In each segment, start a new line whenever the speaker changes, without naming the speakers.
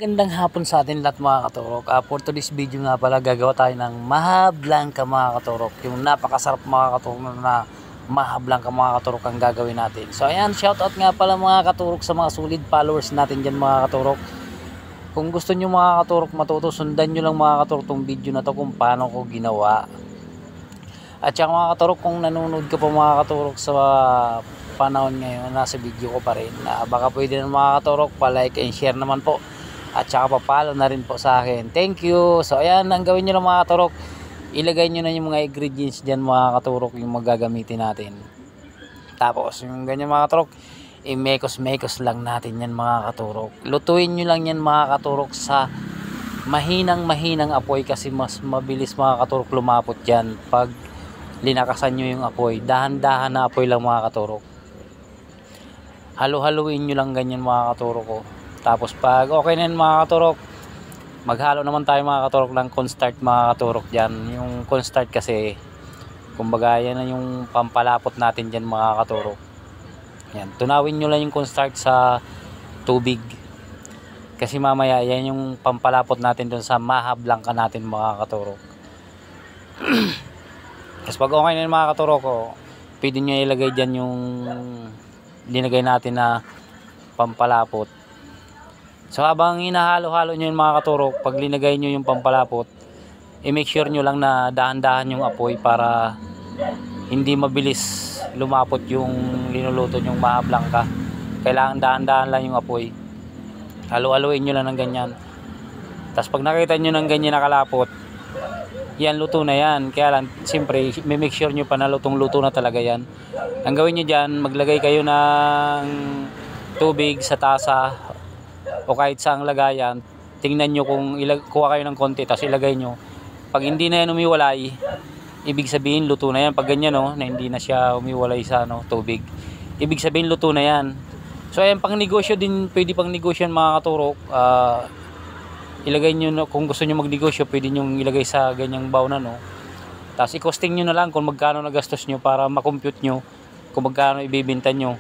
Gandang hapon sa atin lahat mga katurok. For today's video nga pala gagawa tayo ng maha blanca mga katurok. Yung napakasarap mga katurok na maha blanca mga katurok ang gagawin natin. So ayan, shoutout nga pala mga katurok sa mga solid followers natin dyan mga katurok. Kung gusto nyo mga katurok matuto, sundan nyo lang mga katurok tong video na to kung paano ko ginawa. At saka mga katurok, kung nanonood ka pa mga katurok sa panahon ngayon, nasa video ko pa rin, baka pwede na mga katurok pa-like and share naman po. At saka papalo na rin po sa akin. Thank you. So ayan, ang gawin nyo lang mga katurok, ilagay nyo na yung mga ingredients dyan mga katurok, yung magagamitin natin. Tapos yung ganyan mga katurok, i-mekos lang natin yan mga katurok. Lutuin nyo lang yan mga katurok sa mahinang apoy, kasi mas mabilis mga katurok lumapot yan pag linakasan nyo yung apoy. Dahan-dahan na apoy lang mga katurok. Halo-haluin nyo lang ganyan mga katurok ko. Tapos pag okay na yun mga katurok, maghalo naman tayo mga katurok ng cornstarch mga katurok dyan. Yung cornstarch kasi, kumbaga yan na yung pampalapot natin dyan mga katurok. Yan, tunawin nyo lang yung cornstarch sa tubig. Kasi mamaya yan yung pampalapot natin dun sa maha blanca natin mga katurok. Tapos pag okay na yun mga katurok ko, pwede nyo ilagay dyan yung linagay natin na pampalapot. So habang hinahalo-halo nyo yung mga katurok, pag linagay nyo yung pampalapot, i-make sure nyo lang na dahan-dahan yung apoy para hindi mabilis lumapot yung linuluto yung maha blanca. Kailangan dahan-dahan lang yung apoy. Halo-haloin nyo lang ng ganyan. Tapos pag nakita nyo ng ganyan nakalapot, yan, luto na yan. Kaya lang, siyempre, may make sure nyo pa na lutong-luto na talaga yan. Ang gawin nyo dyan, maglagay kayo ng tubig sa tasa o kahit saang lagayan. Tingnan nyo kung kuha kayo ng konti, tapos ilagay nyo. Pag hindi na yan umiwalay, ibig sabihin luto na yan. Pag ganyan no, na hindi na siya umiwalay sa tubig, ibig sabihin luto na yan. So ayan, pang negosyo din, pwede pang negosyo mga katurok. Ilagay nyo, kung gusto nyo magnegosyo, pwede nyo ilagay sa ganyang baw na tapos i-costing nyo na lang kung magkano nagastos nyo para makompute nyo kung magkano ibibenta nyo.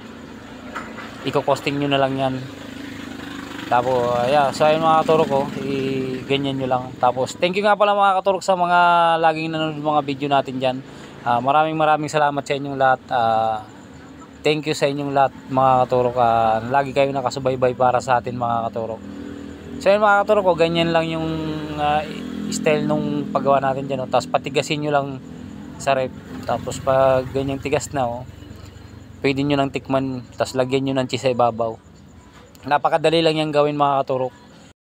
I-costing nyo na lang yan. Tapos yeah, so ayun mga katurok ko, ganyan nyo lang. Tapos thank you nga pala mga katurok sa mga laging nanonood mga video natin dyan. Maraming salamat sa inyong lahat. Thank you sa inyong lahat mga katurok. Lagi kayo nakasubaybay para sa atin mga katurok. So yun mga katurok ko, ganyan lang yung style nung paggawa natin dyan. Tapos patigasin nyo lang sa rep. Tapos pag ganyang tigas na pwede nyo nang tikman. Tapos lagyan nyo ng cheese sa ibabaw. Napakadali lang yung gawin mga katurok.